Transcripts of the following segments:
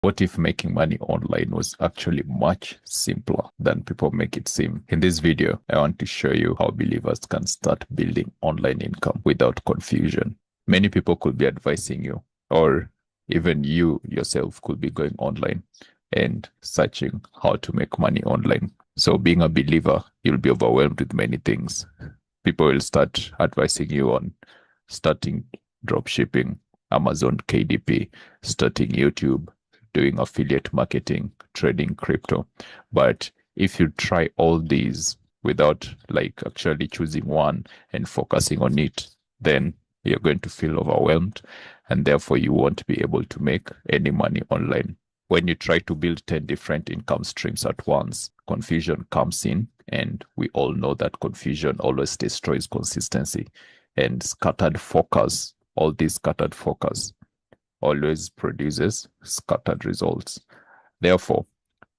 What if making money online was actually much simpler than people make it seem? In this video, I want to show you how believers can start building online income without confusion. Many people could be advising you, or even you yourself could be going online and searching how to make money online. So being a believer, you'll be overwhelmed with many things. People will start advising you on starting drop shipping, Amazon KDP, starting YouTube, doing affiliate marketing, trading crypto. But if you try all these without actually choosing one and focusing on it, then you're going to feel overwhelmed, and therefore you won't be able to make any money online. When you try to build 10 different income streams at once, confusion comes in, and we all know that confusion always destroys consistency. And scattered focus, all this scattered focus always produces scattered results. Therefore,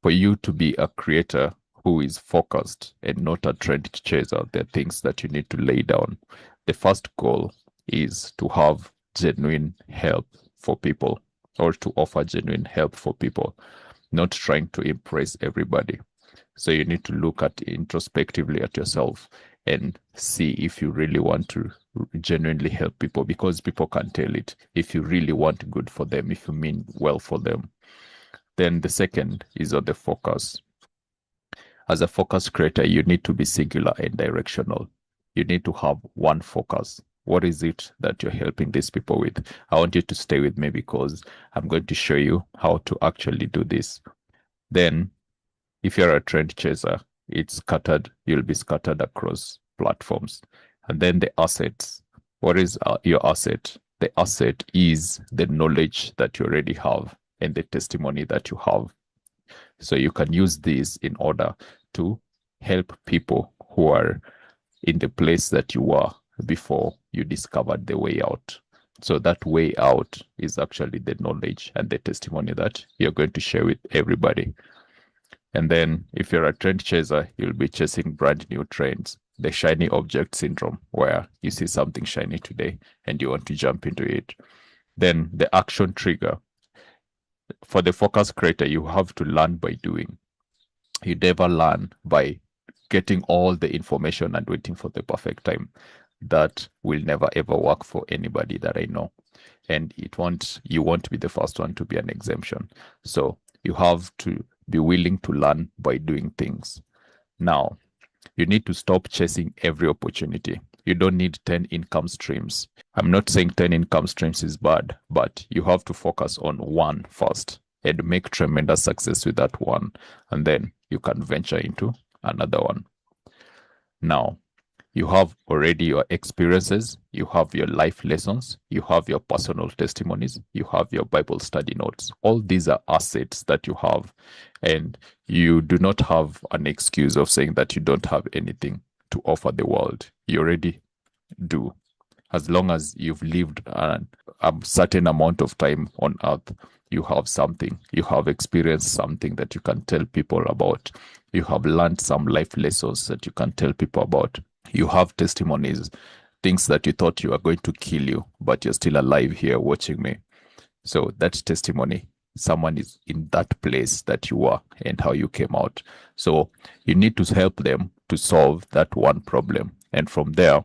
for you to be a creator who is focused and not a trend chaser, there are things that you need to lay down. The first goal is to have genuine help for people, or to offer genuine help for people, not trying to impress everybody. So you need to look at introspectively at yourself and see if you really want to genuinely help people, because people can tell it. If you really want good for them, if you mean well for them. Then the second is on the focus. As a focus creator, you need to be singular and directional. You need to have one focus. What is it that you're helping these people with? I want you to stay with me because I'm going to show you how to actually do this. Then, if you're a trend chaser, it's scattered. You'll be scattered across platforms. And then the assets. What is your asset? The asset is the knowledge that you already have and the testimony that you have. So you can use this in order to help people who are in the place that you were before you discovered the way out. So that way out is actually the knowledge and the testimony that you're going to share with everybody. And then if you're a trend chaser, you'll be chasing brand new trends, the shiny object syndrome, where you see something shiny today and you want to jump into it. Then the action trigger. For the focus creator, you have to learn by doing. You never learn by getting all the information and waiting for the perfect time. That will never ever work for anybody that I know. And you won't be the first one to be an exemption. So you have to be willing to learn by doing things. Now, you need to stop chasing every opportunity. You don't need 10 income streams. I'm not saying 10 income streams is bad, but you have to focus on one first and make tremendous success with that one. And then you can venture into another one. Now, you have already your experiences, you have your life lessons, you have your personal testimonies, you have your Bible study notes. All these are assets that you have, and you do not have an excuse of saying that you don't have anything to offer the world. You already do. As long as you've lived a certain amount of time on earth, you have something. You have experienced something that you can tell people about. You have learned some life lessons that you can tell people about. You have testimonies, things that you thought you were going to kill you, but you're still alive here watching me. So that's testimony. Someone is in that place that you were and how you came out. So you need to help them to solve that one problem. And from there,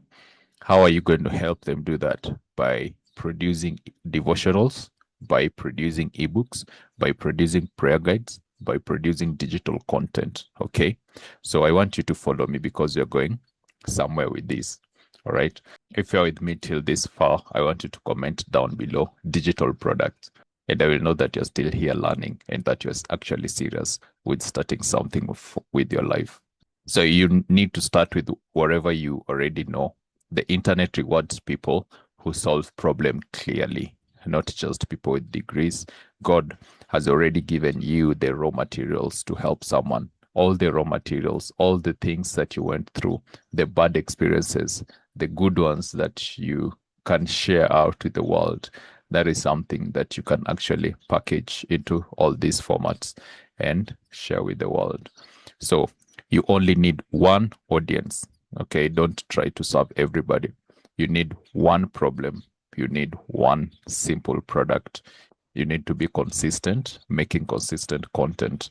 how are you going to help them do that? By producing devotionals, by producing eBooks, by producing prayer guides, by producing digital content. Okay. So I want you to follow me because you're going somewhere with this. All right. If you're with me till this far, I want you to comment down below digital products. And I will know that you're still here learning and that you're actually serious with starting something with your life. So you need to start with whatever you already know. The internet rewards people who solve problems clearly, not just people with degrees. God has already given you the raw materials to help someone. All the raw materials, all the things that you went through, the bad experiences, the good ones that you can share out with the world. That is something that you can actually package into all these formats and share with the world. So you only need one audience. Okay, don't try to serve everybody. You need one problem. You need one simple product. You need to be consistent, making consistent content.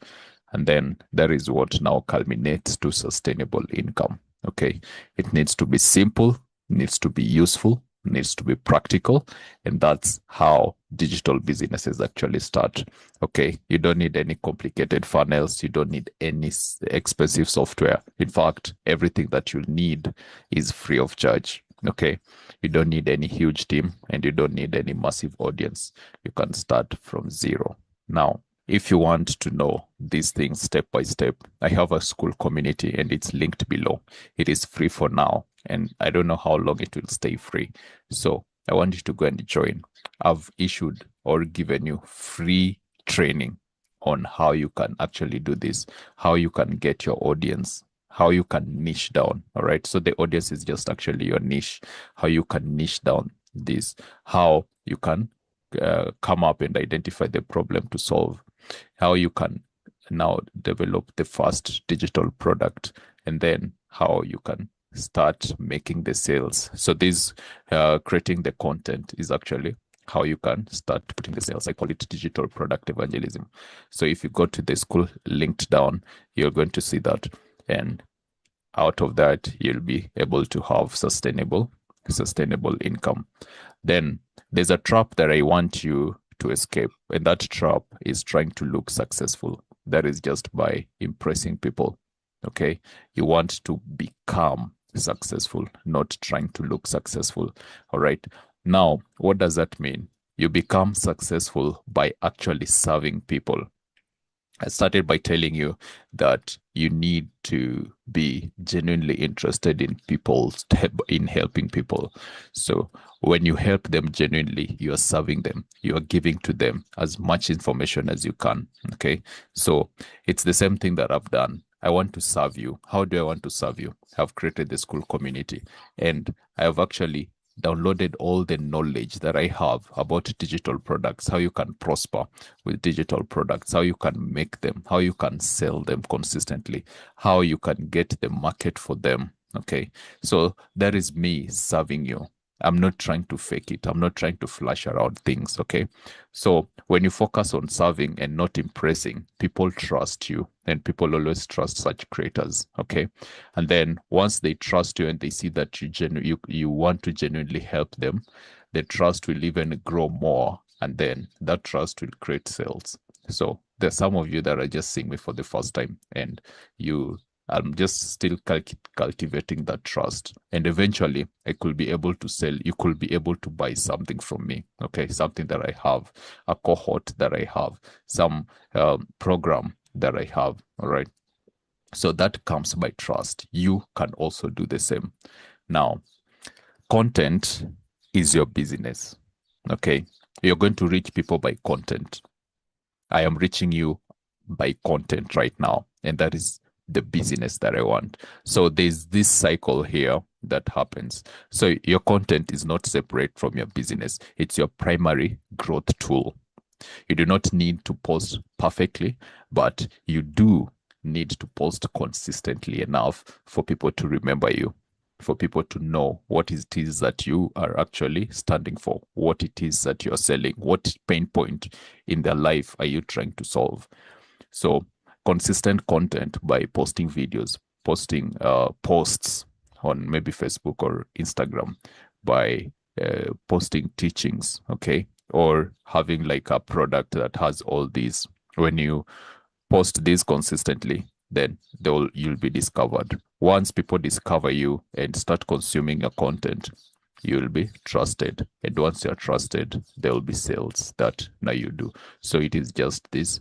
And then that is what now culminates to sustainable income. Okay. It needs to be simple, needs to be useful, needs to be practical. And that's how digital businesses actually start. Okay. You don't need any complicated funnels. You don't need any expensive software. In fact, everything that you need is free of charge. Okay. You don't need any huge team and you don't need any massive audience. You can start from zero. Now, if you want to know these things step by step, I have a school community and it's linked below. It is free for now, and I don't know how long it will stay free. So I want you to go and join. I've issued or given you free training on how you can actually do this, how you can get your audience, how you can niche down. All right. So the audience is just actually your niche, how you can niche down this, how you can come up and identify the problem to solve, how you can now develop the first digital product, and then how you can start making the sales. So this creating the content is actually how you can start putting the sales. I call it digital product evangelism. So if you go to the school linked down, you're going to see that. And out of that, you'll be able to have sustainable income. Then there's a trap that I want you to escape, and that trap is trying to look successful. That is just by impressing people. Okay, you want to become successful, not trying to look successful. All right. Now, what does that mean? You become successful by actually serving people. I started by telling you that you need to be genuinely interested in people, in helping people. So when you help them genuinely, you are serving them. You are giving to them as much information as you can. Okay. So it's the same thing that I've done. I want to serve you. How do I want to serve you? I've created the school community, and I have actually downloaded all the knowledge that I have about digital products, how you can prosper with digital products, how you can make them, how you can sell them consistently, how you can get the market for them. Okay. So that is me serving you. I'm not trying to fake it. I'm not trying to flash around things. Okay. So when you focus on serving and not impressing, people trust you, and people always trust such creators. Okay. And then once they trust you and they see that you want to genuinely help them, the trust will even grow more. And then that trust will create sales. So there's some of you that are just seeing me for the first time, and I'm just still cultivating that trust. And eventually I could be able to sell. You could be able to buy something from me. Okay. Something that I have, a cohort that I have, some program that I have. All right. So that comes by trust. You can also do the same. Now, content is your business. Okay. You're going to reach people by content. I am reaching you by content right now, and that is the business that I want. So there's this cycle here that happens. So your content is not separate from your business. It's your primary growth tool. You do not need to post perfectly, but you do need to post consistently enough for people to remember you, for people to know what it is that you are actually standing for, what it is that you're selling, what pain point in their life are you trying to solve. So consistent content by posting videos, posting posts on maybe Facebook or Instagram, by posting teachings, okay, or having like a product that has all these. When you post this consistently, then you'll be discovered. Once people discover you and start consuming your content, you'll be trusted. And once you're trusted, there will be sales that now you do. So it is just this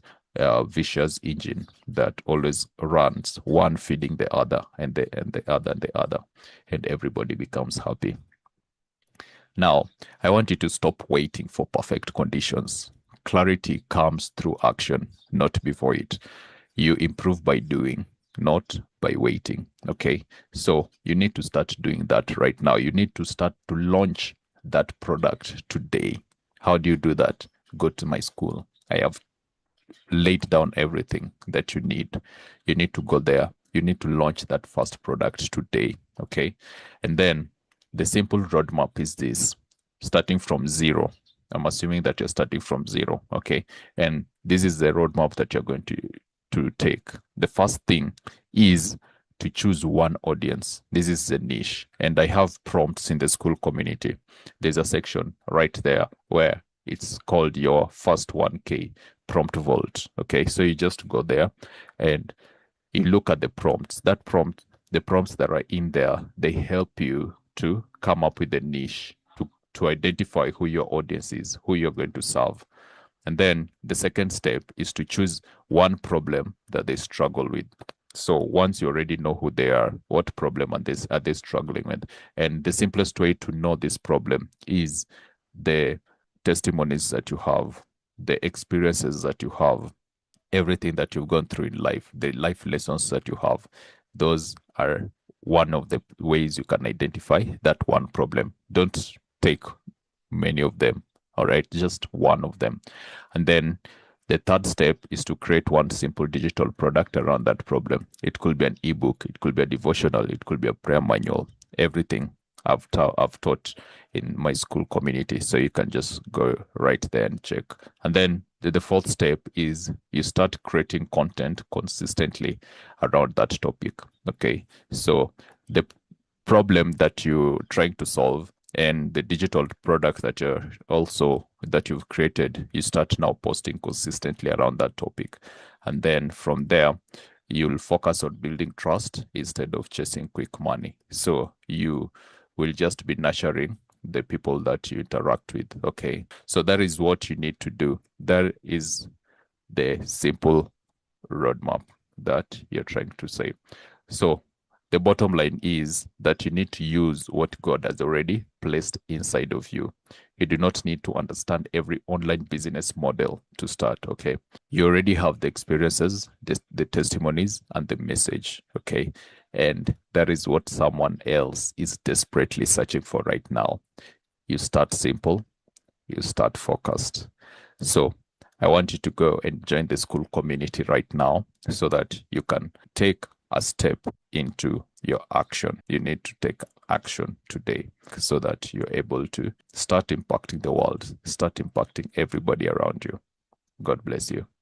vicious engine that always runs, one feeding the other, and the other and the other, and everybody becomes happy. Now, I want you to stop waiting for perfect conditions. Clarity comes through action, not before it. You improve by doing, not by waiting. Okay. So you need to start doing that right now. You need to start to launch that product today. How do you do that? Go to my school. I have laid down everything that you need. You need to go there. You need to launch that first product today. Okay. And then the simple roadmap is this: starting from zero. I'm assuming that you're starting from zero, okay? And this is the roadmap that you're going to take. The first thing is to choose one audience. This is the niche. And I have prompts in the school community. There's a section right there where it's called your first 1K prompt vault. Okay, so you just go there and you look at the prompts. The prompts that are in there, they help you to come up with a niche, to identify who your audience is, who you're going to serve. And then the second step is to choose one problem that they struggle with. So once you already know who they are, what problem are they struggling with? And the simplest way to know this problem is the testimonies that you have, the experiences that you have, everything that you've gone through in life, the life lessons that you have. Those are one of the ways you can identify that one problem. Don't take many of them, all right? Just one of them. And then the third step is to create one simple digital product around that problem. It could be an ebook, it could be a devotional, it could be a prayer manual, everything I've taught in my school community. So you can just go right there and check. And then the fourth step is you start creating content consistently around that topic. Okay. So the problem that you're trying to solve and the digital product that you've created, you start now posting consistently around that topic. And then from there, you'll focus on building trust instead of chasing quick money. So you will just be nurturing the people that you interact with. Okay. So that is what you need to do. That is the simple roadmap that you're trying to say. So the bottom line is that you need to use what God has already placed inside of you. You do not need to understand every online business model to start, okay? You already have the experiences, the testimonies, and the message, okay? And that is what someone else is desperately searching for right now. You start simple, you start focused. So I want you to go and join the school community right now so that you can take a step into your action. You need to take action today so that you're able to start impacting the world, start impacting everybody around you. God bless you.